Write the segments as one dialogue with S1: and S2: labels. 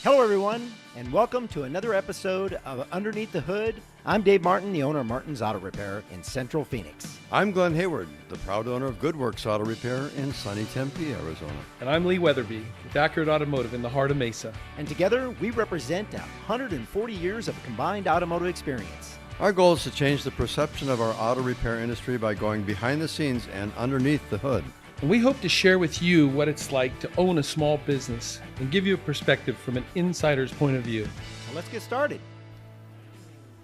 S1: Hello, everyone, and welcome to another episode of Underneath the Hood. I'm Dave Martin, the owner of Martin's Auto Repair in Central Phoenix.
S2: I'm Glen Hayward, the proud owner of Goodworks Auto Repair in sunny Tempe, Arizona.
S3: And I'm Lee Weatherby with Accurate Automotive in the heart of Mesa.
S1: And together, we represent 140 years of combined automotive experience.
S2: Our goal is to change the perception of our auto repair industry by going behind the scenes and underneath the hood.
S3: And we hope to share with you what it's like to own a small business and give you a perspective from an insider's point of view.
S1: So let's get started.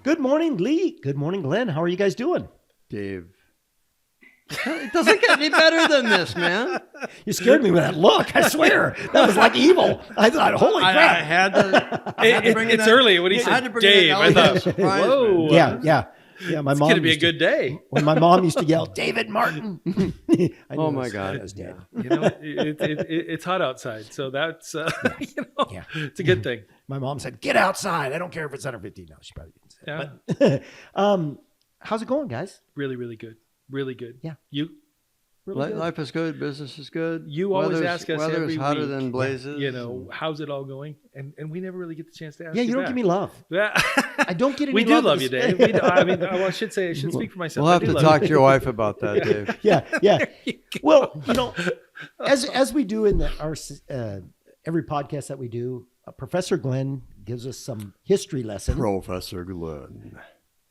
S1: Good morning, Lee. Good morning, Glenn. How are you guys doing?
S2: Dave. It doesn't get any better than this, man.
S1: You scared me with that look. I swear. That was like evil. I thought, holy crap.
S2: I had to bring
S3: It's
S2: that-
S3: early when he
S2: I had to
S3: said
S2: bring
S3: Dave.
S2: that
S3: I
S2: elegant
S3: thought,
S2: surprise,
S3: whoa.
S2: man.
S1: Yeah, my
S3: It's
S1: mom
S3: going to be a
S1: used to-
S3: good day.
S1: When my mom used to yell, David Martin. I knew
S2: Oh,
S1: it
S2: my
S1: was-
S2: God.
S1: it was dead.
S3: You know, it's hot outside, so that's
S1: Yeah.
S3: it's a good thing.
S1: My mom said, get outside. I don't care if it's 115. No, she probably didn't say
S3: Yeah.
S1: that. But, how's it going, guys?
S3: Really, really good. Really good.
S1: Yeah.
S3: You
S1: Really good.
S2: Life is good. Business is good.
S3: You always ask us
S2: weather's
S3: every
S2: hotter
S3: week,
S2: than blazes.
S3: you know, how's it all going? And we never really get the chance to ask
S1: Yeah,
S3: you
S1: you don't
S3: back.
S1: give me love.
S3: Yeah.
S1: I don't get any
S3: We do
S1: love
S3: love
S1: in
S3: you,
S1: this-
S3: Dave. We do, I should speak for myself.
S2: We'll
S3: I
S2: have
S3: do
S2: to
S3: love
S2: talk
S3: you.
S2: to your wife about that, Dave.
S1: Yeah. Well, as we do in our every podcast that we do, Professor Glenn gives us some history lesson.
S2: Professor Glen.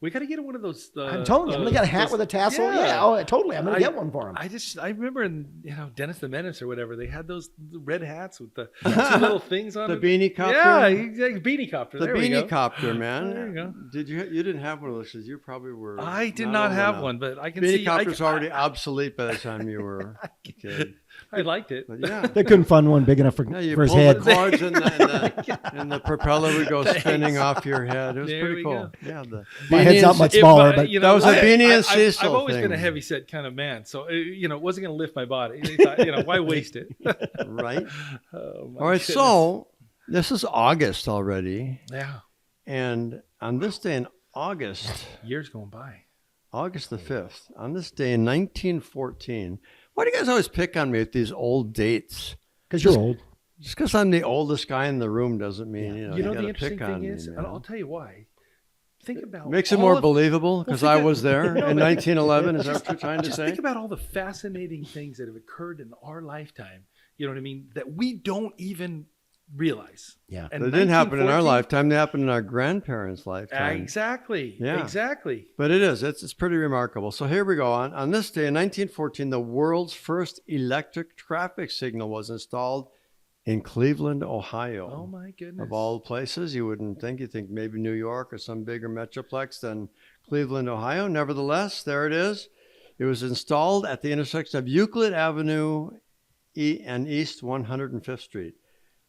S3: We got to get one of those.
S1: I'm telling you, I'm gonna get a hat with a tassel. Yeah, totally. I'm gonna get one for him.
S3: I remember in Dennis the Menace or whatever, they had those red hats with the two little things on
S2: The
S3: it.
S2: beanie copter?
S3: Yeah, exactly. Beanie copter.
S2: The
S3: There we
S2: beanie
S3: go.
S2: copter, man.
S3: There you go.
S2: Did you didn't have one of those because you probably were.
S3: I did not
S2: old
S3: have
S2: enough.
S3: one, but I can
S2: Beanie
S3: see.
S2: copter's already obsolete by the time you were a kid.
S3: I liked it.
S2: But yeah.
S1: They couldn't find one big enough for
S2: You
S1: his
S2: pull
S1: head.
S2: the cords and the propeller would go spinning off your head. It was
S3: There
S2: pretty
S3: we
S2: cool.
S3: go.
S2: Yeah, the
S1: My head's not much
S3: If
S1: smaller,
S3: I-
S1: but
S3: you
S2: That was a Beanie and
S3: I've
S2: Cecil
S3: always been a
S2: thing.
S3: heavy set kind of man, so it wasn't going to lift my body. They thought, why waste it?
S2: right.
S3: Oh, my
S2: All right,
S3: goodness.
S2: so this is August already,
S3: yeah,
S2: and on this day in August,
S3: years going by.
S2: August the 5th, on this day in 1914. Why do you guys always pick on me with these old dates?
S1: because you're old.
S2: Just because I'm the oldest guy in the room doesn't mean, you
S3: You know
S2: gotta
S3: the interesting
S2: pick on
S3: thing is,
S2: me,
S3: and
S2: man.
S3: I'll tell you why. Think about
S2: Makes it
S3: all
S2: more
S3: of-
S2: believable because I was there
S3: No,
S2: in
S3: but-
S2: 1911. Is that what you're trying to
S3: Just
S2: say?
S3: think about all the fascinating things that have occurred in our lifetime. You know what I mean? That we don't even realize.
S1: Yeah.
S3: And
S2: They didn't happen in our
S3: 1914
S2: lifetime. They happened in our grandparents' lifetime.
S3: Exactly.
S2: Yeah.
S3: Exactly.
S2: But it's pretty remarkable. So here we go. On this day in 1914, the world's first electric traffic signal was installed in Cleveland, Ohio.
S3: Oh my goodness.
S2: Of all places, you wouldn't think. You'd think maybe New York or some bigger metroplex than Cleveland, Ohio. Nevertheless, there it is. It was installed at the intersection of Euclid Avenue and East 105th Street.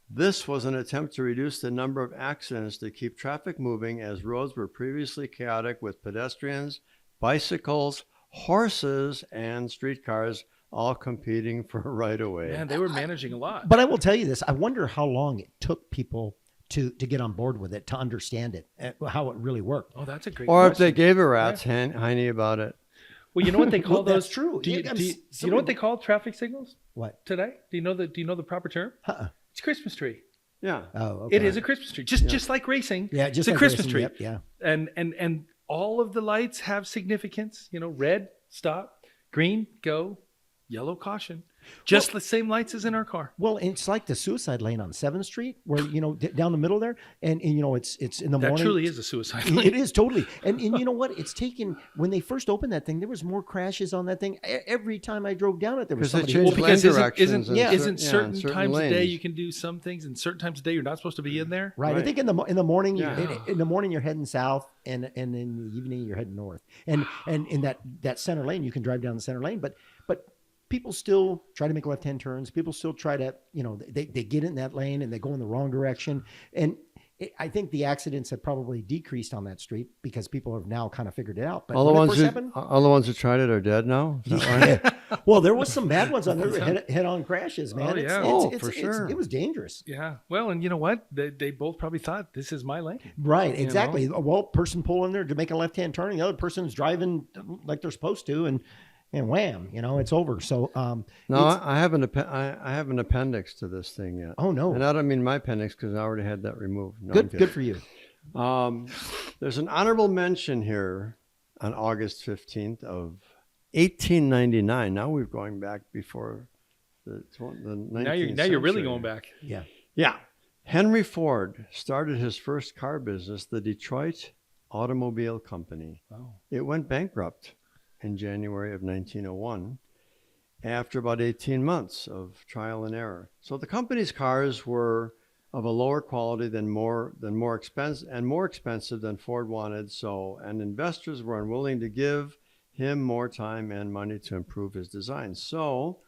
S2: This was an attempt to reduce the number of accidents to keep traffic moving, as roads were previously chaotic with pedestrians, bicycles, horses, and streetcars all competing for a right-of-way.
S3: Man, they were managing a lot.
S1: But I will tell you this: I wonder how long it took people to get on board with it, to understand it, how it really worked.
S3: Oh, that's a great
S2: Or if
S3: question.
S2: they gave a rat's hiney about it.
S3: Well, you know what they call
S1: Well, that's
S3: those?
S1: true.
S3: Do you,
S1: Yeah,
S3: do you know what they call traffic signals
S1: What?
S3: today? Do you know the proper term?
S1: Uh-uh.
S3: It's Christmas tree.
S2: Yeah.
S1: Oh, okay.
S3: It is a Christmas tree. Just like racing.
S1: Yeah, just
S3: it's
S1: like
S3: a Christmas
S1: racing,
S3: tree.
S1: yep, yeah.
S3: And all of the lights have significance. Red, stop, green, go, yellow, caution. Just the same lights as in our car.
S1: Well, it's like the suicide lane on 7th Street, where down the middle there, and it's in the
S3: That
S1: morning.
S3: truly is a suicide lane.
S1: It is totally, and you know what? It's taken when they first opened that thing. There was more crashes on that thing. Every time I drove down it, there was
S2: Because they
S1: somebody.
S2: changed
S3: Well, because
S2: lane
S3: isn't
S2: directions and
S3: isn't
S2: certain
S3: certain times a day
S2: lanes.
S3: you can do some things, and certain times a day you're not supposed to be in there.
S1: Right. I
S2: Right.
S1: think in the morning,
S2: Yeah.
S1: in the morning you're heading south, and in the evening you're heading north. And in that center lane, you can drive down the center lane, but people still try to make left-hand turns. People still try to, they get in that lane and they go in the wrong direction. And I think the accidents have probably decreased on that street because people have now kind of figured it out. But
S2: All the
S1: when it
S2: ones
S1: first
S2: who
S1: happened,
S2: all the ones who tried it are dead now. Is that right?
S1: well, there was some bad ones on there, head-on crashes, man.
S3: Oh, yeah.
S2: For sure.
S1: It was dangerous.
S3: Yeah. Well, and you know what? They both probably thought this is my lane.
S1: Right, exactly. Well, person pulling there to make a left-hand turn, the other person's driving like they're supposed to, and and wham, it's over. So
S2: No,
S1: it's-
S2: I have I have an appendix to this thing yet.
S1: oh no,
S2: And I don't mean my appendix because I already had that removed. No, I'm
S1: good
S2: kidding.
S1: for you.
S2: There's an honorable mention here on August 15th of 1899. Now we're going back before the 19th
S3: Now you're really
S2: century.
S3: going back.
S1: Yeah.
S2: Yeah. Henry Ford started his first car business, the Detroit Automobile Company.
S3: Wow.
S2: It went bankrupt in January of 1901 after about 18 months of trial and error. So the company's cars were of a lower quality than more expensive than Ford wanted. So, and investors were unwilling to give him more time and money to improve his design. So,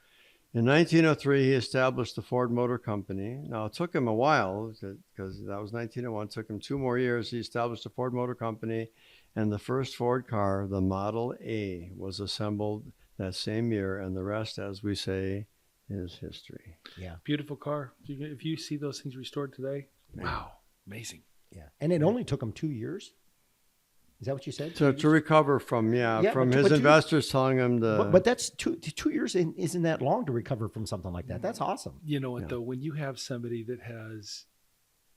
S2: in 1903, he established the Ford Motor Company. Now, it took him a while because that was 1901. It took him 2 more years. He established the Ford Motor Company, and the first Ford car, the Model A, was assembled that same year, and the rest, as we say, is history.
S1: Yeah.
S3: Beautiful car. If you see those things restored today, wow, amazing.
S1: Yeah. And it only took him 2 years. Is that what you said?
S2: To recover from,
S1: Yeah,
S2: from
S1: but
S2: his
S1: two-
S2: investors telling him to.
S1: But that's 2 years isn't that long to recover from something like that. That's awesome.
S3: You know what,
S2: Yeah.
S3: though? When you have somebody that has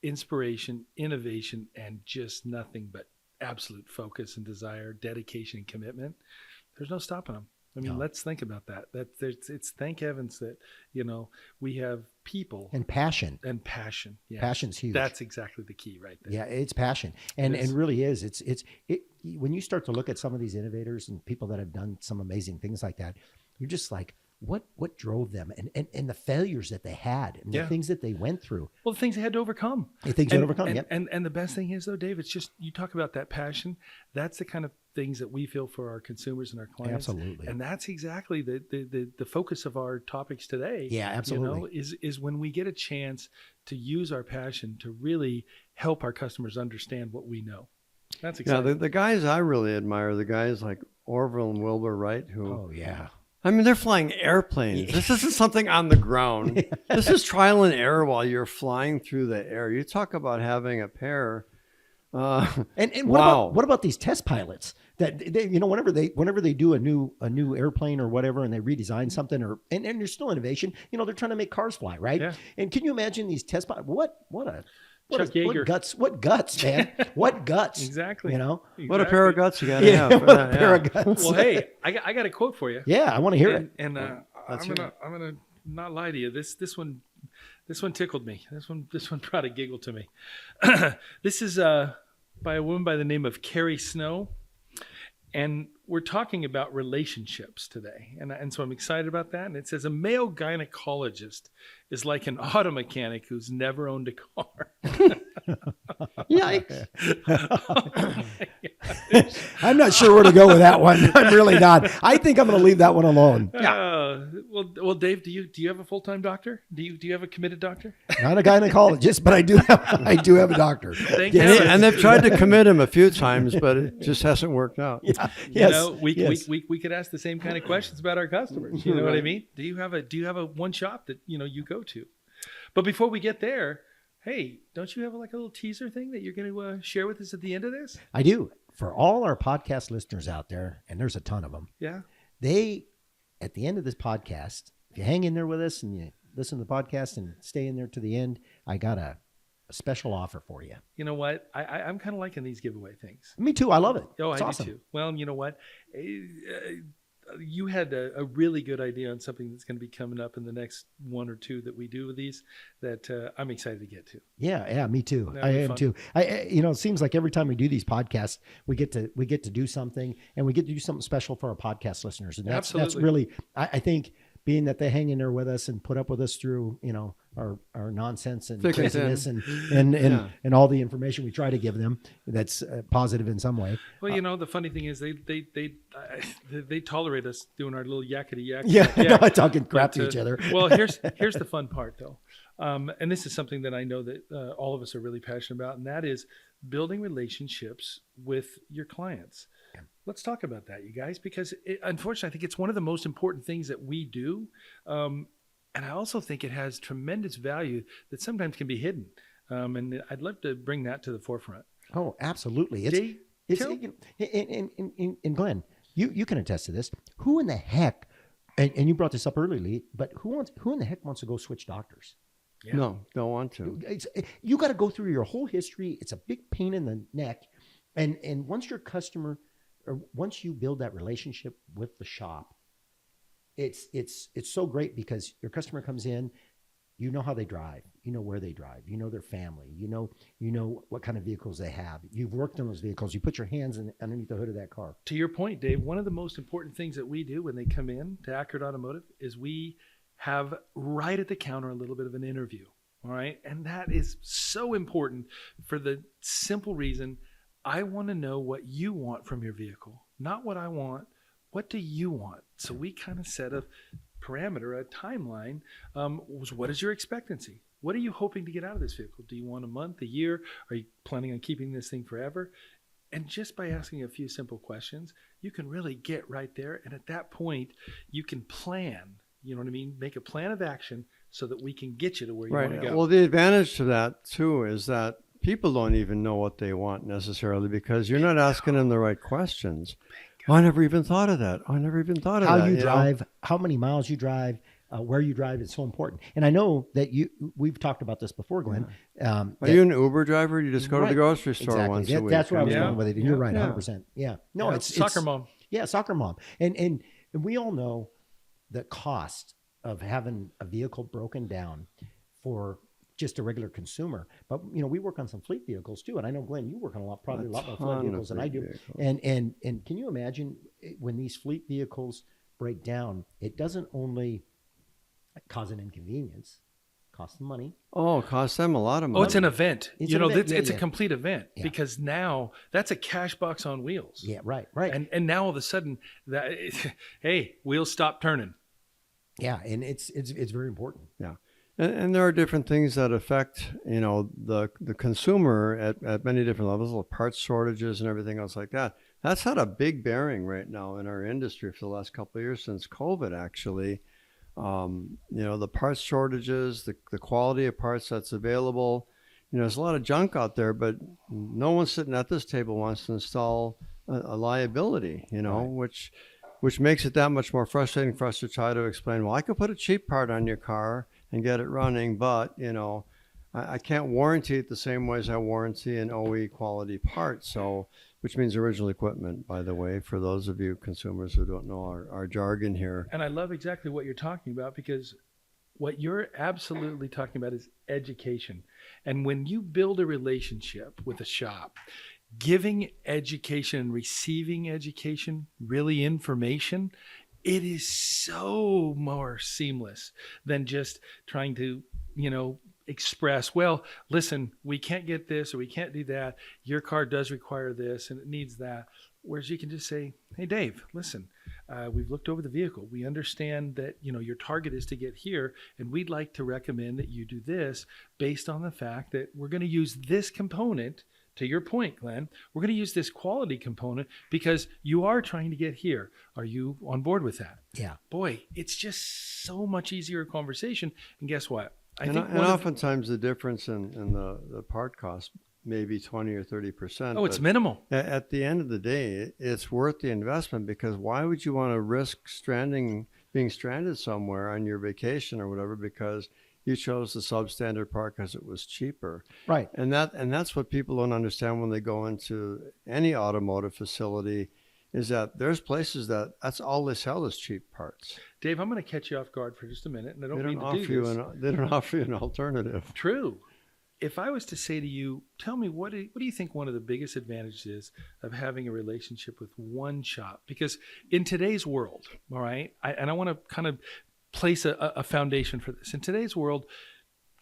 S3: inspiration, innovation, and just nothing but absolute focus and desire, dedication and commitment, there's no stopping them. I mean,
S1: No.
S3: let's think about that. It's thank heavens that, we have people
S1: And passion.
S3: and passion. Yeah.
S1: Passion's huge.
S3: That's exactly the key right there.
S1: Yeah, it's passion, and
S3: It is.
S1: and really is. It when you start to look at some of these innovators and people that have done some amazing things like that, you're just like, what drove them, and the failures that they had, and the
S3: Yeah.
S1: things that they went through,
S3: Well, the things they had to overcome.
S1: the things they overcome.
S3: And,
S1: Yep.
S3: and the best thing is, though, Dave, it's just, you talk about that passion. That's the kind of things that we feel for our consumers and our clients.
S1: Absolutely.
S3: And that's exactly the focus of our topics today.
S1: Yeah, absolutely.
S3: Is when we get a chance to use our passion to really help our customers understand what we know. That's
S2: Yeah,
S3: exciting.
S2: the guys I really admire, the guys like Orville and Wilbur Wright, who
S1: Oh yeah.
S2: I mean, they're flying airplanes. This isn't something on the ground. This is trial and error while you're flying through the air. You talk about having a pair.
S1: And
S2: Wow.
S1: what about these test pilots that they, whenever they do a new airplane or whatever, and they redesign something, and there's still innovation, they're trying to make cars fly, right?
S3: Yeah.
S1: And can you imagine these test pilots? What
S3: Yeager.
S1: guts, man? What guts?
S3: Exactly.
S2: What a pair of guts you got to
S1: Yeah,
S2: have.
S1: what a pair of guts.
S3: Well, hey, I got a quote for you.
S1: Yeah, I want to hear it.
S3: And
S2: let's
S3: I'm
S2: hear
S3: gonna not lie to you. This one tickled me. This one brought a giggle to me. This is by a woman by the name of Carrie Snow, and we're talking about relationships today. And so I'm excited about that. And it says, a male gynecologist is like an auto mechanic who's never owned a car.
S2: Yikes.
S1: I'm not sure where to go with that one. I'm really not. I think I'm going to leave that one alone.
S3: Well, Dave, do you have a full-time doctor? Do you have a committed doctor?
S1: Not a gynecologist, but I do have a doctor.
S3: Thank
S1: Yes.
S3: heaven.
S2: And they've tried to commit him a few times, but it just hasn't worked out.
S1: Yeah.
S3: You
S1: Yes.
S3: know,
S1: Yes.
S3: we could ask the same kind of questions about our customers. You know what I mean? Do you have a one shop that you go to? But before we get there, hey, don't you have like a little teaser thing that you're going to share with us at the end of this?
S1: I do. For all our podcast listeners out there, and there's a ton of them,
S3: Yeah.
S1: at the end of this podcast, if you hang in there with us and you listen to the podcast and stay in there to the end, I got a special offer for you.
S3: You know what? I'm kind of liking these giveaway things.
S1: Me too. I love it.
S3: Oh,
S1: It's
S3: I
S1: awesome.
S3: do too. Well, you know what? You had a really good idea on something that's going to be coming up in the next one or two that we do with these that I'm excited to get to.
S1: Yeah, me too.
S3: That'll
S1: I
S3: be
S1: am
S3: fun.
S1: too. It seems like every time we do these podcasts, we get to do something, and we get to do something special for our podcast listeners, and that's
S3: Absolutely.
S1: really, I think, being that they hang in there with us and put up with us through, our nonsense and
S2: Thick and
S1: craziness
S2: thin.
S1: and all the information we try to give them that's positive in some way.
S3: Well, the funny thing is they tolerate us doing our little yakety yak.
S1: Yeah,
S3: yak.
S1: talking crap
S3: But,
S1: to each other.
S3: Well, here's the fun part, though, and this is something that I know that all of us are really passionate about, and that is building relationships with your clients.
S1: Yeah.
S3: Let's talk about that, you guys, because unfortunately, I think it's one of the most important things that we do, and I also think it has tremendous value that sometimes can be hidden, and I'd love to bring that to the forefront.
S1: Oh, absolutely.
S3: Dave,
S1: It's
S3: tell-
S1: in Glen. you can attest to this. Who in the heck, and you brought this up earlier, Lee, but who in the heck wants to go switch doctors?
S3: Yeah.
S2: No, don't want to.
S1: You got to go through your whole history. It's a big pain in the neck. And once your customer, or once you build that relationship with the shop, it's so great because your customer comes in, you know how they drive, you know where they drive, you know their family, you know what kind of vehicles they have. You've worked on those vehicles. You put your hands underneath the hood of that car.
S3: To your point, Dave, one of the most important things that we do when they come in to Accurate Automotive is we have right at the counter a little bit of an interview. All right. And that is so important for the simple reason I want to know what you want from your vehicle, not what I want. What do you want? So we kind of set a parameter, a timeline. Was what is your expectancy? What are you hoping to get out of this vehicle? Do you want a month, a year? Are you planning on keeping this thing forever? And just by asking a few simple questions, you can really get right there. And at that point, you can plan, you know what I mean? Make a plan of action so that we can get you to where you want to go.
S2: Well, the advantage to that too is that people don't even know what they want necessarily because you're not asking them the right questions. Oh, I never even thought of that. I never even thought of
S1: How
S2: that.
S1: you drive, how many miles you drive, where you drive is so important. And I know that we've talked about this before, Glenn.
S2: Are you an Uber driver? You just go to the grocery store
S1: exactly.
S2: once a week.
S1: That's where I was
S3: Yeah.
S1: going with it. You're right,
S2: Yeah.
S1: 100%. Yeah. No,
S3: Yeah,
S1: it's
S3: soccer mom.
S1: Yeah, soccer mom. And we all know the cost of having a vehicle broken down for just a regular consumer. But we work on some fleet vehicles too. And I know, Glenn, you work on a lot more fleet vehicles than I do. And can you imagine when these fleet vehicles break down, it doesn't only cause an inconvenience, costs them money.
S2: Oh, it costs them a lot of money.
S3: Oh, it's an event.
S1: It's an event.
S3: It's
S1: Yeah.
S3: a complete event
S1: Yeah.
S3: because now that's a cash box on wheels.
S1: Yeah, right.
S3: And now all of a sudden that hey, wheels stop turning.
S1: Yeah, and it's very important.
S2: Yeah. And there are different things that affect, the consumer at many different levels, the parts shortages and everything else like that. That's had a big bearing right now in our industry for the last couple of years since COVID, actually. The parts shortages, the quality of parts that's available. There's a lot of junk out there, but no one sitting at this table wants to install a liability,
S1: Right.
S2: which makes it that much more frustrating for us to try to explain, well, I could put a cheap part on your car and get it running, but, I can't warranty it the same way as I warranty an OE quality part. So, which means original equipment, by the way, for those of you consumers who don't know our jargon here.
S3: And I love exactly what you're talking about because what you're absolutely talking about is education. And when you build a relationship with a shop, giving education and receiving education, really information, it is so more seamless than just trying to, express, well, listen, we can't get this or we can't do that. Your car does require this and it needs that. Whereas you can just say, hey, Dave, listen, we've looked over the vehicle. We understand that, your target is to get here, and we'd like to recommend that you do this based on the fact that we're going to use this component. To your point, Glenn, we're going to use this quality component because you are trying to get here. Are you on board with that?
S1: Yeah.
S3: Boy, it's just so much easier conversation. And guess what?
S2: And oftentimes the difference in the part cost may be 20 or 30%.
S3: Oh, it's minimal.
S2: At the end of the day, it's worth the investment because why would you want to risk being stranded somewhere on your vacation or whatever because you chose the substandard part because it was cheaper.
S1: Right.
S2: And that's what people don't understand when they go into any automotive facility is that there's places that's all they sell is cheap parts.
S3: Dave, I'm going to catch you off guard for just a minute, and I don't
S2: They
S3: mean
S2: don't
S3: to
S2: offer
S3: do this.
S2: they don't offer you an alternative.
S3: True. If I was to say to you, tell me, what do you think one of the biggest advantages is of having a relationship with one shop? Because in today's world, all right, I want to kind of place a foundation for this. In today's world,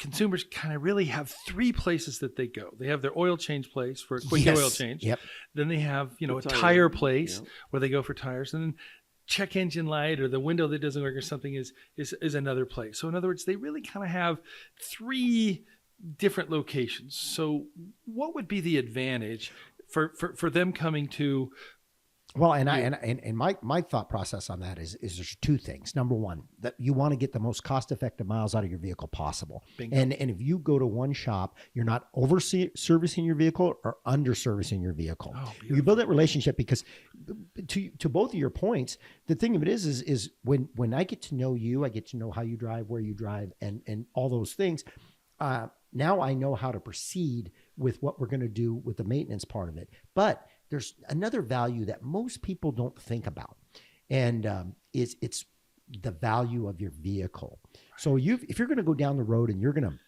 S3: consumers kind of really have three places that they go. They have their oil change place for a quick oil change.
S1: Yep.
S3: Then they have, a
S2: The
S3: tire place
S2: Yep.
S3: where they go for tires. And then check engine light or the window that doesn't work or something is another place. So in other words, they really kind of have three different locations. So what would be the advantage for them coming to
S1: Well, and my thought process on that is there's two things. Number one, that you want to get the most cost effective miles out of your vehicle possible.
S3: Bingo.
S1: And if you go to one shop, you're not over servicing your vehicle or under servicing your vehicle.
S3: Oh,
S1: You build that relationship because to both of your points, the thing of it is when I get to know you, I get to know how you drive, where you drive, and all those things. Now I know how to proceed with what we're going to do with the maintenance part of it. But there's another value that most people don't think about, and it's the value of your vehicle. So if you're going to go down the road and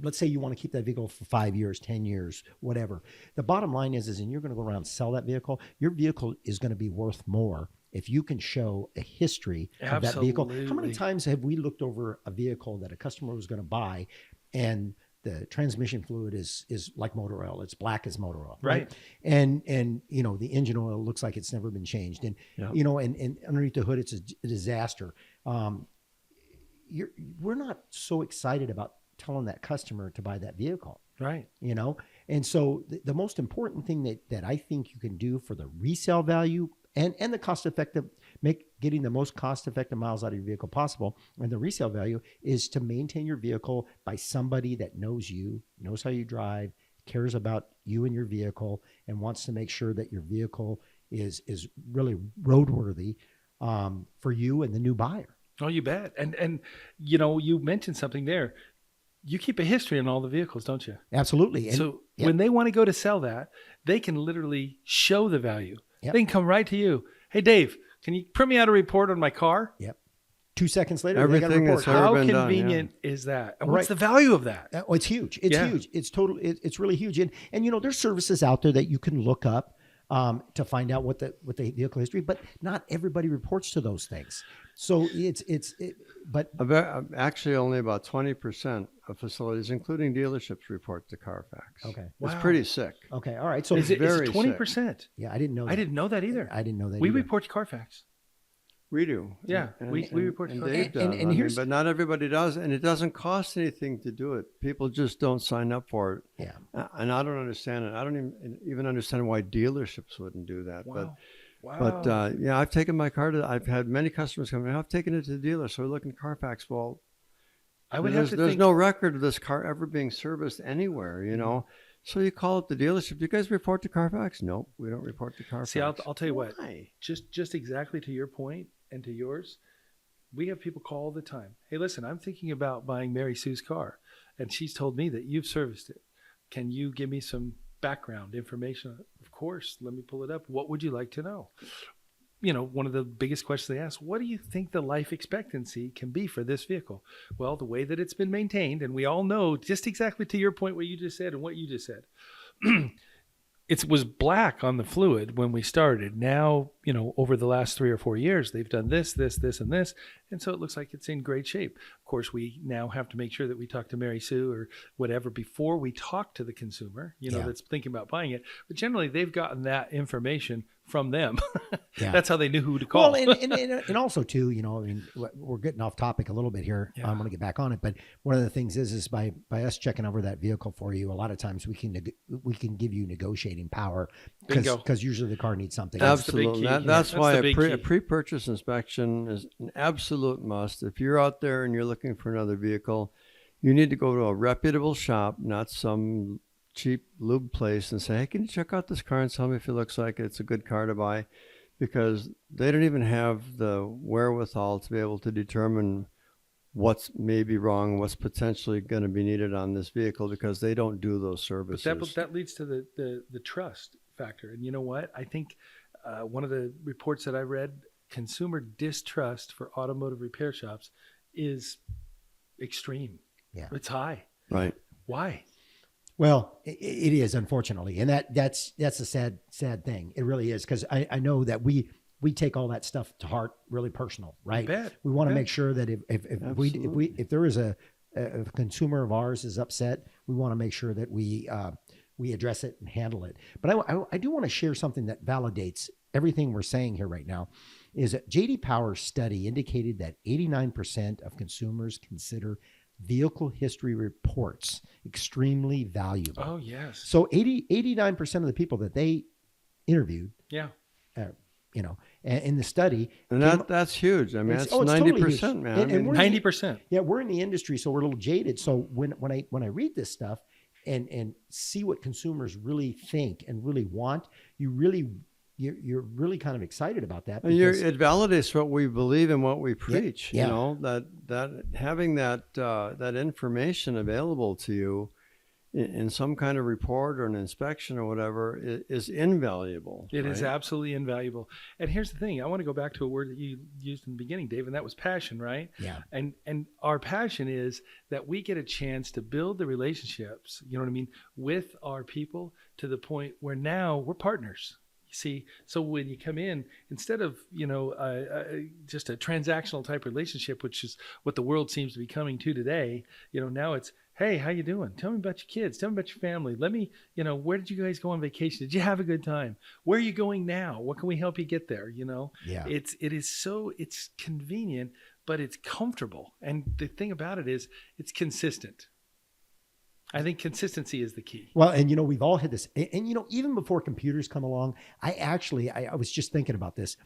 S1: let's say you want to keep that vehicle for 5 years, 10 years, whatever. The bottom line is, and you're going to go around and sell that vehicle, your vehicle is going to be worth more if you can show a history of that vehicle. How many times have we looked over a vehicle that a customer was going to buy and the transmission fluid is like motor oil. It's black as motor oil.
S3: Right.
S1: And the engine oil looks like it's never been changed. And, and underneath the hood, it's a disaster. We're not so excited about telling that customer to buy that vehicle.
S3: Right.
S1: And so the most important thing that I think you can do for the resale value and the cost effective, getting the most cost effective miles out of your vehicle possible, and the resale value is to maintain your vehicle by somebody that knows you, knows how you drive, cares about you and your vehicle, and wants to make sure that your vehicle is really roadworthy for you and the new buyer.
S3: Oh, you bet. And you mentioned something there. You keep a history on all the vehicles, don't you?
S1: Absolutely. And,
S3: so when they want to go to sell that, they can literally show the value. Yep. They can come right to you. Hey, Dave, can you print me out a report on my car?
S1: Yep. 2 seconds later,
S2: everything
S1: they got a report.
S3: How convenient is that? And what's the value of that?
S1: Oh, it's huge. It's huge. It's it's really huge. And there's services out there that you can look up to find out what the vehicle history, but not everybody reports to those things. So but
S2: actually only about 20% of facilities, including dealerships, report to Carfax.
S1: Okay.
S2: It's pretty sick.
S1: Okay. All right. So
S3: is it 20%?
S1: Yeah, I didn't know that.
S3: I didn't know that either.
S1: I didn't know that
S3: we
S1: either.
S3: report to Carfax.
S2: We do.
S3: Yeah, we report to Carfax.
S2: But not everybody does, and it doesn't cost anything to do it. People just don't sign up for it.
S1: Yeah.
S2: And I don't understand it. I don't even understand why dealerships wouldn't do that.
S3: Wow.
S2: But I've taken my car I've had many customers come in. I've taken it to the dealer, so we're looking at Carfax. Well, there's no record of this car ever being serviced anywhere, So you call up the dealership. Do you guys report to Carfax? Nope, we don't report to Carfax.
S3: See, I'll tell you what.
S2: Why?
S3: Just exactly to your point and to yours, we have people call all the time. Hey, listen, I'm thinking about buying Mary Sue's car, and she's told me that you've serviced it. Can you give me some background information? Of course. Let me pull it up. What would you like to know? One of the biggest questions they ask, what do you think the life expectancy can be for this vehicle? Well, the way that it's been maintained, and we all know just exactly to your point what you just said and what you just said. It was black on the fluid when we started. Now, over the last 3 or 4 years, they've done this, and this. And so it looks like it's in great shape. Of course, we now have to make sure that we talk to Mary Sue or whatever before we talk to the consumer, that's thinking about buying it. But generally, they've gotten that information from them.
S1: Yeah.
S3: That's how they knew who to call.
S1: Well, and also too, we're getting off topic a little bit here.
S3: Yeah.
S1: I'm going to get back on it, but one of the things is by us checking over that vehicle for you, a lot of times we can give you negotiating power because usually the car needs something.
S2: Absolutely. That's why a pre-purchase inspection is an absolute must. If you're out there and you're looking for another vehicle, you need to go to a reputable shop, not some cheap lube place, and say, hey, can you check out this car and tell me if it looks like it's a good car to buy? Because they don't even have the wherewithal to be able to determine what's maybe wrong, what's potentially going to be needed on this vehicle, because they don't do those services.
S3: But that leads to the trust factor. And you know what? I think one of the reports that I read, consumer distrust for automotive repair shops is extreme.
S1: Yeah.
S3: It's high.
S2: Right.
S3: Why?
S1: Well, it is, unfortunately, and that's a sad thing. It really is, because I know that we take all that stuff to heart, really personal, right? We want to make sure that if there is a consumer of ours is upset, we want to make sure that we address it and handle it. But I do want to share something that validates everything we're saying here right now. Is that J.D. Power's study indicated that 89% of consumers consider vehicle history reports extremely valuable.
S3: Oh, yes.
S1: So 89% of the people that they interviewed you know, and in the study.
S2: And that's huge. I mean, that's
S1: it's totally huge.
S2: 90%, man.
S1: And
S2: I mean,
S1: we're in the-
S3: 90%.
S1: Yeah, we're in the industry, so we're a little jaded. So when I read this stuff and see what consumers really think and really want, you're really kind of excited about that.
S2: it validates what we believe and what we preach.
S1: Yeah.
S2: You know, that having that information available to you in some kind of report or an inspection or whatever is invaluable.
S3: It is
S2: right?
S3: absolutely invaluable. And here's the thing. I want to go back to a word that you used in the beginning, Dave, and that was passion, right?
S1: Yeah.
S3: And our passion is that we get a chance to build the relationships, you know what I mean, with our people to the point where now we're partners. You see, so when you come in, instead of, just a transactional type relationship, which is what the world seems to be coming to today, now it's, hey, how you doing? Tell me about your kids. Tell me about your family. Let me, where did you guys go on vacation? Did you have a good time? Where are you going now? What can we help you get there?
S1: Yeah.
S3: It's convenient, but it's comfortable. And the thing about it is it's consistent. I think consistency is the key.
S1: Well, and we've all had this, and even before computers come along, I was just thinking about this.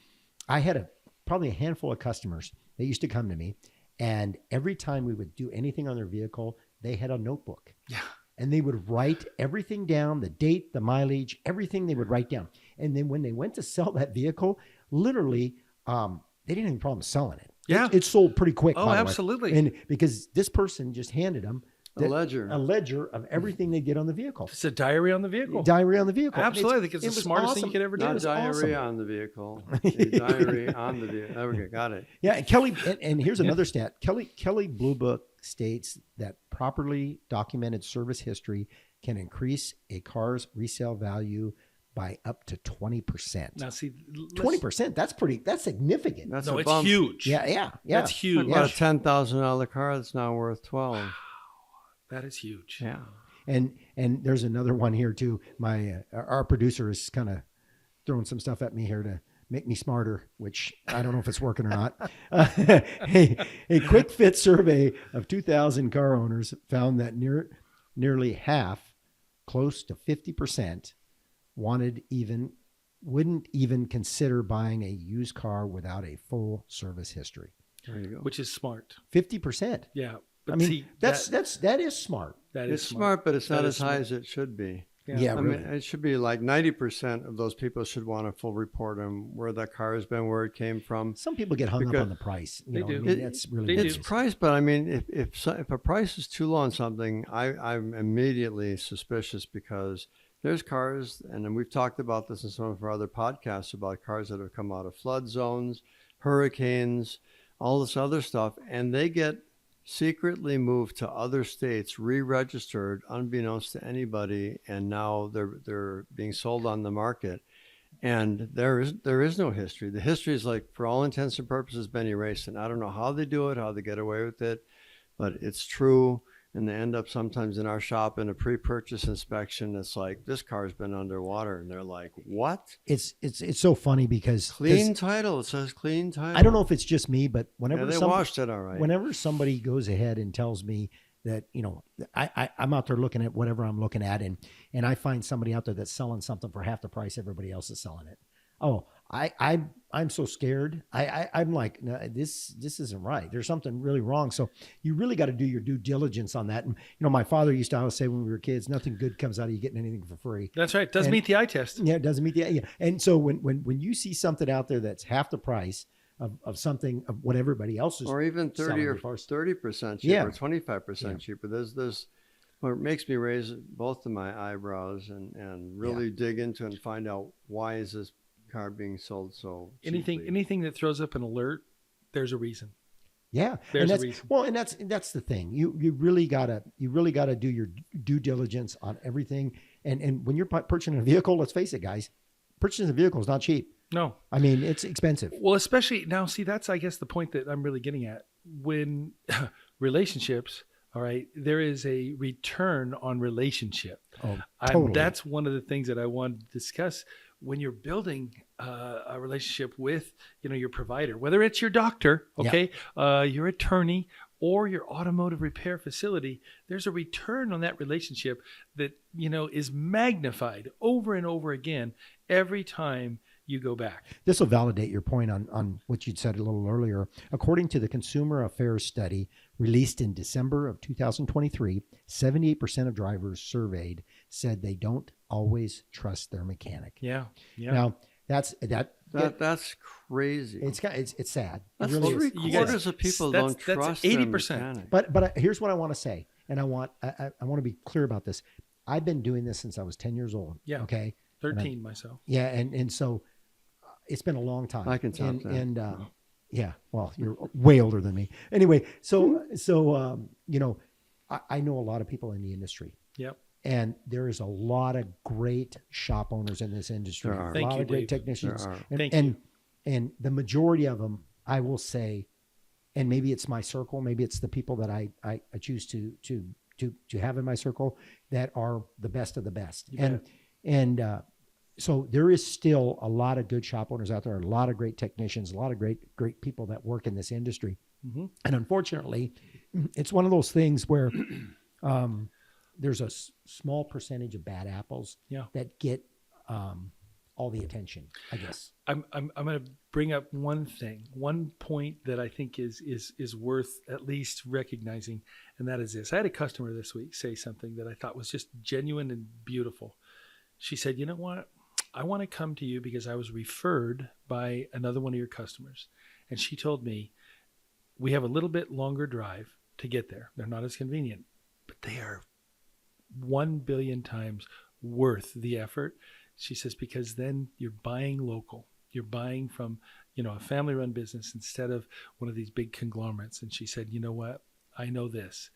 S1: I had probably a handful of customers that used to come to me, and every time we would do anything on their vehicle, they had a notebook.
S3: Yeah.
S1: And they would write everything down, the date, the mileage, everything they would write down. And then when they went to sell that vehicle, literally, they didn't have a problem selling it.
S3: Yeah.
S1: It sold pretty quick.
S3: Oh,
S1: by the way.
S3: absolutely.
S1: And because this person just handed them
S2: a ledger
S1: of everything they did on the vehicle.
S3: It's a diary on the vehicle.
S1: Diary on the vehicle.
S3: Absolutely. I think it's the smartest thing you could ever do.
S2: Not diarrhea
S1: awesome.
S2: on the vehicle. Diary on the vehicle. There we go. Got it.
S1: Yeah, and Kelly, and here's another stat. Kelly Blue Book states that properly documented service history can increase a car's resale value by up to 20%.
S3: Now, see,
S1: 20%. That's significant.
S2: That's
S3: no,
S2: a
S3: it's
S2: bump.
S3: huge.
S1: Yeah.
S3: That's huge.
S2: About a $10,000 car that's now worth 12.
S3: That is huge.
S2: Yeah.
S1: And there's another one here too. Our producer is kind of throwing some stuff at me here to make me smarter, which I don't know if it's working or not. A quick fit survey of 2,000 car owners found that nearly half, close to 50%, wouldn't even consider buying a used car without a full service history.
S2: There you go.
S3: Which is smart.
S1: 50%.
S3: Yeah. But
S1: I mean,
S3: see,
S1: that is smart.
S3: that is
S2: It's smart, but it's not
S3: That
S2: as
S3: is
S2: high
S3: smart.
S2: as it should be.
S1: Yeah,
S2: I
S1: really.
S2: mean, it should be like 90% of those people should want a full report on where that car has been, where it came from.
S1: Some people get hung up
S2: Because-
S1: on the price.
S3: They do.
S1: I mean, that's really
S3: They
S1: what
S3: do.
S2: It's
S1: it is.
S2: price, but I mean, if a price is too low on something, I'm immediately suspicious because there's cars, and then we've talked about this in some of our other podcasts about cars that have come out of flood zones, hurricanes, all this other stuff, and they get secretly moved to other states, re-registered, unbeknownst to anybody, and now they're being sold on the market. And there is no history. The history is, like, for all intents and purposes, been erased. And I don't know how they do it, how they get away with it, but it's true. And they end up sometimes in our shop in a pre-purchase inspection. It's like, this car's been underwater, and they're like, what?
S1: It's so funny because
S2: Clean title. It says clean title.
S1: I don't know if it's just me, but
S2: Yeah, they washed it all right.
S1: whenever somebody goes ahead and tells me that, I'm out there looking at whatever I'm looking at, and I find somebody out there that's selling something for half the price everybody else is selling it. Oh, I'm so scared. I'm like, no, this isn't right. There's something really wrong. So you really got to do your due diligence on that. And my father used to always say when we were kids, nothing good comes out of you getting anything for free.
S3: That's right. Doesn't meet the eye test.
S1: Yeah, it doesn't meet the yeah. And so when you see something out there that's half the price of something of what everybody else is,
S2: or even 30 or
S1: selling
S2: 30% cheaper,
S1: Yeah.
S2: 25% cheaper. There's what makes me raise both of my eyebrows and really dig into it and find out, why is this car being sold so cheaply?
S3: Anything that throws up an alert, there's a reason.
S1: Yeah,
S3: There's
S1: and
S3: a
S1: that's
S3: reason.
S1: well, and that's the thing. You really gotta do your due diligence on everything. And when you're purchasing a vehicle, let's face it, guys, purchasing a vehicle is not cheap.
S3: No.
S1: I mean, it's expensive.
S3: Well, especially now, see, that's, I guess, the point that I'm really getting at. When relationships, all right, there is a return on relationship.
S1: Oh, totally.
S3: That's one of the things that I wanted to discuss. When you're building a relationship with, your provider, whether it's your doctor, okay, your attorney, or your automotive repair facility, there's a return on that relationship that, is magnified over and over again every time you go back.
S1: This will validate your point on what you'd said a little earlier. According to the Consumer Affairs study released in December of 2023, 78% of drivers surveyed said they don't always trust their mechanic.
S3: Yeah.
S1: Now, that's
S2: crazy.
S1: it's sad.
S2: That's
S1: it really is.
S2: three-quarters of people don't trust
S3: 80%.
S2: their mechanic.
S1: But here's what I want to say, and I want to be clear about this. I've been doing this since I was 10 years old.
S3: Yeah.
S1: Okay.
S3: 13 myself.
S1: Yeah, and so it's been a long time.
S2: I can tell that.
S1: And yeah, well, you're way older than me. Anyway, so you know, I know a lot of people in the industry.
S3: Yep.
S1: And there is a lot of great shop owners in this industry.
S2: There are.
S1: A
S3: Thank
S1: lot
S3: you,
S1: of great
S3: Dave.
S1: technicians.
S2: There are.
S3: Thank
S1: and,
S3: you.
S1: and the majority of them, I will say, and maybe it's my circle, maybe it's the people that I choose to have in my circle that are the best of the best. And so there is still a lot of good shop owners out there, a lot of great technicians, a lot of great people that work in this industry.
S3: Mm-hmm.
S1: And unfortunately, it's one of those things where there's a small percentage of bad apples that get all the attention, I guess.
S3: I'm going to bring up one point that I think is worth at least recognizing, and that is this. I had a customer this week say something that I thought was just genuine and beautiful. She said, "You know what? I want to come to you because I was referred by another one of your customers." And she told me, "We have a little bit longer drive to get there. They're not as convenient, but they are 1 billion times worth the effort." She says, because then you're buying local. You're buying from, a family-run business instead of one of these big conglomerates. And she said, "You know what? I know this.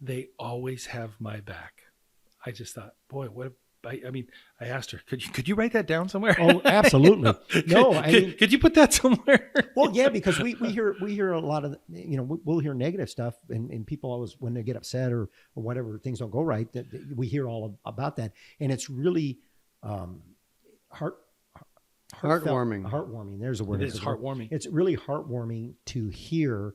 S3: They always have my back." I just thought, boy, I asked her, could you write that down somewhere?
S1: Oh, absolutely. No,
S3: could you put that somewhere?
S1: Well, yeah, because we hear a lot of, we'll hear negative stuff, and people always, when they get upset or whatever, things don't go right, that we hear all about that. And it's really
S2: heartwarming.
S1: Heartwarming. There's a word.
S3: It is heartwarming.
S1: It's really heartwarming to hear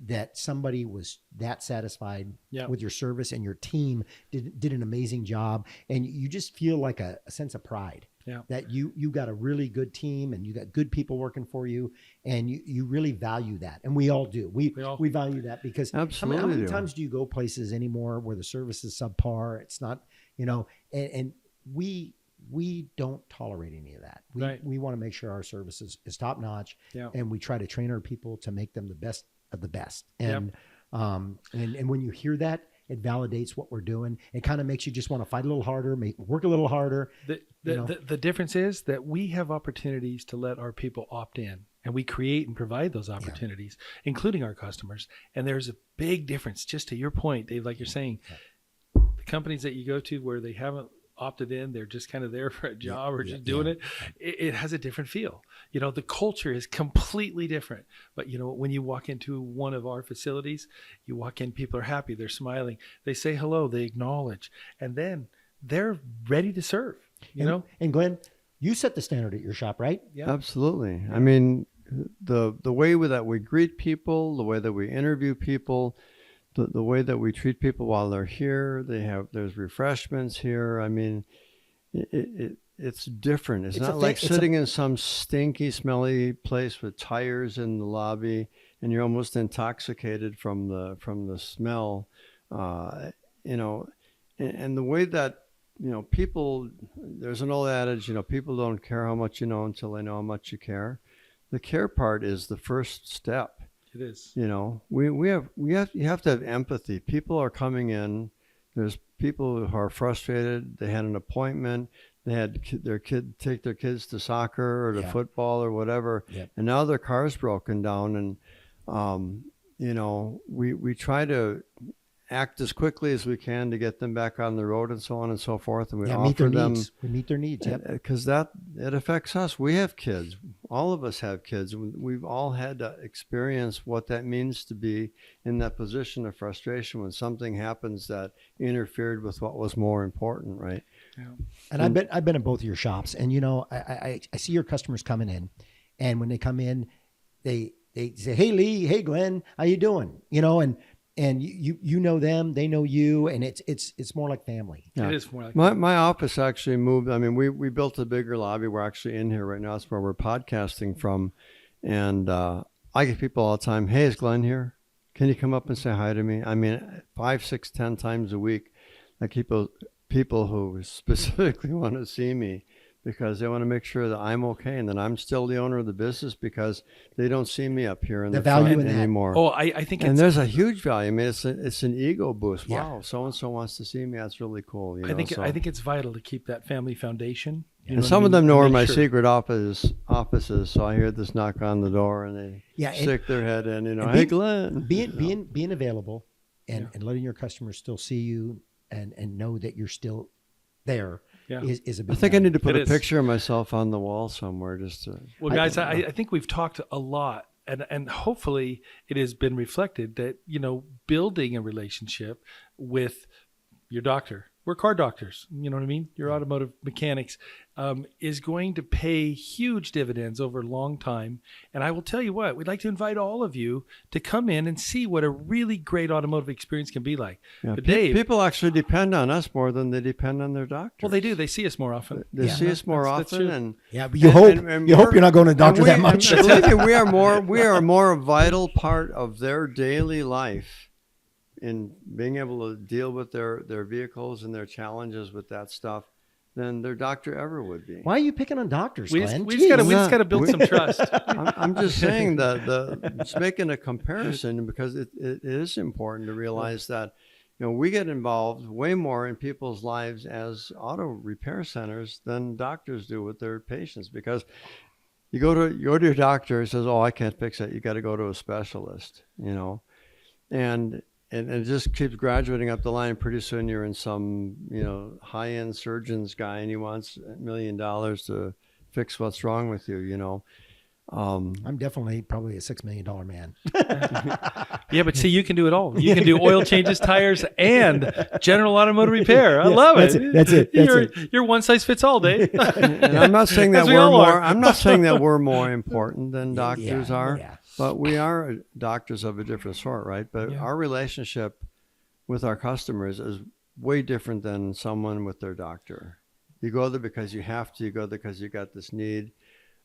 S1: that somebody was that satisfied with your service, and your team did an amazing job, and you just feel like a sense of pride that you got a really good team, and you got good people working for you, and you really value that, and we all do. We value that, because
S2: Absolutely
S1: how many times do you go places anymore where the service is subpar? It's not, and we don't tolerate any of that. We want to make sure our service is top notch, and we try to train our people to make them the best of the best. And and when you hear that, it validates what we're doing. It kind of makes you just want to fight a little harder, work a little harder.
S3: The difference is that we have opportunities to let our people opt in, and we create and provide those opportunities, including our customers. And there's a big difference, just to your point, Dave, like you're saying, the companies that you go to where they haven't opted in, they're just kind of there for a job or just doing it. It has a different feel. The culture is completely different. But when you walk into one of our facilities, you walk in, people are happy, they're smiling, they say hello, they acknowledge, and then they're ready to serve.
S1: And Glenn, you set the standard at your shop, right?
S2: Yeah, absolutely. I mean, the way that we greet people, the way that we interview people, the way that we treat people while they're here, there's refreshments here. I mean, it's different. It's not like sitting in some stinky, smelly place with tires in the lobby, and you're almost intoxicated from the smell. And the way that people. There's an old adage, people don't care how much you know until they know how much you care. The care part is the first step.
S3: It is.
S2: You have to have empathy. People are coming in. There's people who are frustrated. They had an appointment. They had their kid take their kids to soccer or to football or whatever, and now their car's broken down. And we try to act as quickly as we can to get them back on the road and so on and so forth. And we offer them.
S1: We meet their needs.
S2: Because it affects us. We have kids. All of us have kids. We've all had to experience what that means to be in that position of frustration when something happens that interfered with what was more important, right?
S1: Yeah. And I've been in both of your shops, and I see your customers coming in, and when they come in, they say, "Hey Lee, hey Glenn, how you doing?" and you know them, they know you, and it's more like family.
S2: Yeah.
S3: It is more like
S2: My office actually moved. I mean, we built a bigger lobby. We're actually in here right now. That's where we're podcasting from. And I get people all the time, hey, is Glenn here? Can you come up and say hi to me? I mean, 5, 6, 10 times a week, I keep people who specifically want to see me because they want to make sure that I'm okay and that I'm still the owner of the business because they don't see me up here in the
S1: value
S2: front
S1: in that.
S2: anymore.
S3: Oh, I think
S2: And
S3: it's,
S2: there's a huge value. I mean, it's an ego boost.
S1: Yeah.
S2: Wow, so and so wants to see me. That's really cool. You
S3: I
S2: know,
S3: think
S2: so.
S3: I think it's vital to keep that family foundation. You know
S2: And
S3: what
S2: some
S3: I
S2: of them
S3: mean?
S2: know where
S3: Make
S2: my
S3: sure.
S2: secret offices. So I hear this knock on the door, and they stick their head in. You know, hey, Glenn.
S1: Being available and letting your customers still see you and know that you're still there
S3: Yeah.
S1: is a
S2: I
S1: big
S2: think I need to put
S3: It
S2: a
S3: is.
S2: picture of myself on the wall somewhere just to.
S3: Well, guys, I think we've talked a lot, and hopefully it has been reflected that, you know, building a relationship with your doctor. We're car doctors, you know what I mean? Your automotive mechanics is going to pay huge dividends over a long time. And I will tell you what, we'd like to invite all of you to come in and see what a really great automotive experience can be like.
S2: Yeah,
S3: But Dave,
S2: people actually depend on us more than they depend on their doctor.
S3: well, they do. They see us more often.
S2: They see us more
S3: That's
S2: often,
S3: true.
S2: and
S1: Yeah, but you
S2: and
S1: hope
S2: we're-
S1: you're not going to the doctor
S2: and
S1: that much.
S2: and believe me, we are more a vital part of their daily life in being able to deal with their vehicles and their challenges with that stuff than their doctor ever would be.
S1: Why are you picking on doctors,
S3: We
S1: Glenn?
S3: just got
S1: Jeez.
S3: to build some trust.
S2: I'm just saying that just making a comparison because it is important to realize that, you know, we get involved way more in people's lives as auto repair centers than doctors do with their patients because you go to your doctor, he says, oh, I can't fix it. You got to go to a specialist, you know, and it just keeps graduating up the line. Pretty soon you're in some, you know, high-end surgeon's guy and he wants $1 million to fix what's wrong with you, you know.
S1: I'm definitely probably a $6 million man.
S3: Yeah, but see, you can do it all. You can do oil changes, tires, and general automotive repair. I love it.
S1: That's it.
S3: You're one size fits all, Dave.
S2: And I'm not saying that
S3: As we
S2: we're
S3: all
S2: more.
S3: are.
S2: I'm not saying that we're more important than doctors are,
S1: yeah.
S2: but we are doctors of a different sort, right? But
S3: Yeah.
S2: our relationship with our customers is way different than someone with their doctor. You go there because you have to. You go there because you got this need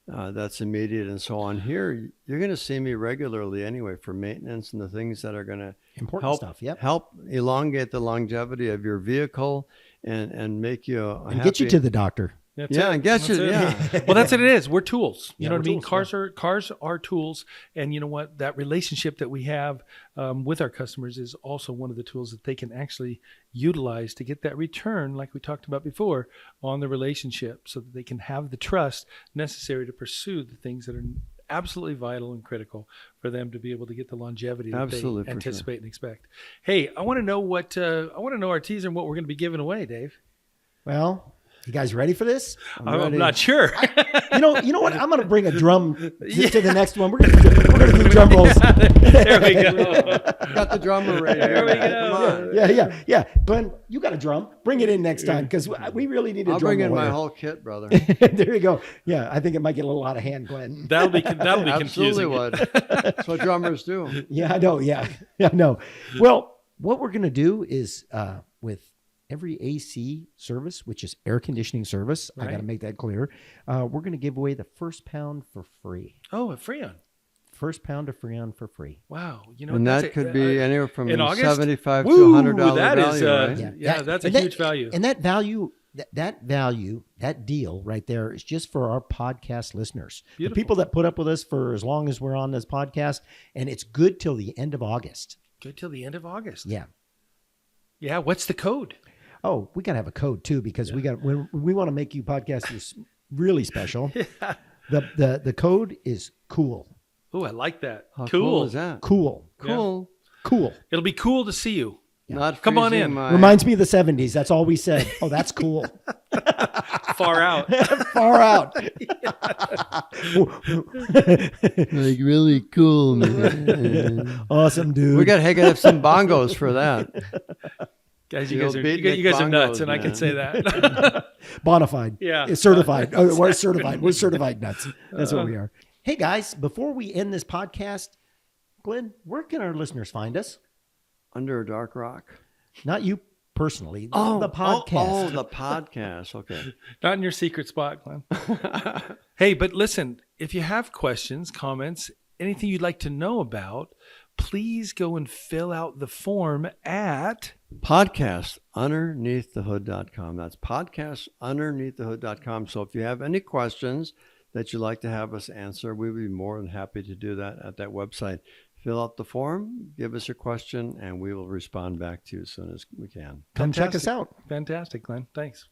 S2: that's immediate and so on. Here, you're going to see me regularly anyway for maintenance and the things that are going to
S1: Important stuff. Yep.
S2: help elongate the longevity of your vehicle and make you
S1: And get you to the doctor.
S3: That's
S2: Yeah,
S3: it.
S2: and get
S3: That's
S2: you.
S3: it.
S2: Yeah.
S3: Well, that's what it is. We're tools. You
S1: Yeah,
S3: know what I
S1: we're
S3: mean?
S1: tools,
S3: Cars are tools, and you know what? That relationship that we have with our customers is also one of the tools that they can actually utilize to get that return, like we talked about before, on the relationship, so that they can have the trust necessary to pursue the things that are absolutely vital and critical for them to be able to get the longevity that
S2: Absolutely,
S3: they
S2: for
S3: anticipate and expect. Hey, I want to know our teaser and what we're going to be giving away, Dave.
S1: Well, you guys ready for this?
S3: I'm
S2: ready.
S3: not sure.
S1: You know what? I'm going to bring a drum to the next one. We're going to do drum rolls.
S3: There we go.
S2: Got the drummer right
S3: There
S2: here.
S3: we
S2: man.
S3: go.
S2: Come on.
S1: Yeah. Glenn, you got a drum. Bring it in next time because we really need a
S2: I'll
S1: drum
S2: bring in
S1: roll
S2: my
S1: here.
S2: whole kit, brother.
S1: There you go. Yeah, I think it might get a little out of hand, Glenn.
S3: That'll be
S2: Absolutely
S3: confusing.
S2: would. That's what drummers do.
S1: Yeah, I know. Yeah, I know. Well, what we're going to do is with every AC service, which is air conditioning service, I got to
S3: Right.
S1: make that clear. We're going to give away the first pound for free.
S3: Oh, a Freon.
S1: First pound of Freon for free.
S3: Wow. You know,
S2: And
S3: that's
S2: that could be anywhere from
S3: in August?
S2: $75 to
S3: Woo,
S2: $100
S3: that
S2: value,
S3: is,
S2: right?
S3: Yeah, that's a
S1: and
S3: huge value.
S1: And that value, that deal right there is just for our podcast listeners.
S3: Beautiful.
S1: The people that put up with us for as long as we're on this podcast, and it's good till the end of August.
S3: Good till the end of August.
S1: Yeah.
S3: Yeah. What's the code?
S1: Oh, we got to have a code too because we want to make you podcasters really special. The code is cool.
S3: Oh, I like that.
S2: How
S3: cool.
S2: cool is that?
S1: Cool.
S2: Cool.
S1: Cool.
S3: It'll be cool to see you.
S2: Not
S3: Come on
S2: freezing
S3: in.
S2: my-
S1: Reminds me of the 70s. That's all we said. Oh, that's cool.
S3: Far out.
S1: Far out.
S2: Like really cool, man.
S1: Awesome, dude.
S2: We got to have some bongos for that.
S3: Guys,
S2: The
S3: you guys
S2: old
S3: are
S2: beatnik
S3: you guys are nuts,
S2: bongos,
S3: and I can
S2: man.
S3: say that.
S1: Bonafide.
S3: Yeah.
S1: It's certified. Oh, we're certified. We're certified nuts. That's what we are. Hey, guys, before we end this podcast, Glenn, where can our listeners find us?
S2: Under a dark rock?
S1: Not you personally. The podcast.
S2: Oh, the podcast. Okay.
S3: Not in your secret spot, Glenn. Hey, but listen, if you have questions, comments, anything you'd like to know about, please go and fill out the form at
S2: Podcastunderneaththehood.com. That's podcastunderneaththehood.com. So if you have any questions that you'd like to have us answer, we'd be more than happy to do that at that website. Fill out the form, give us your question, and we will respond back to you as soon as we can.
S1: Come check us out.
S3: Fantastic, Glenn. Thanks.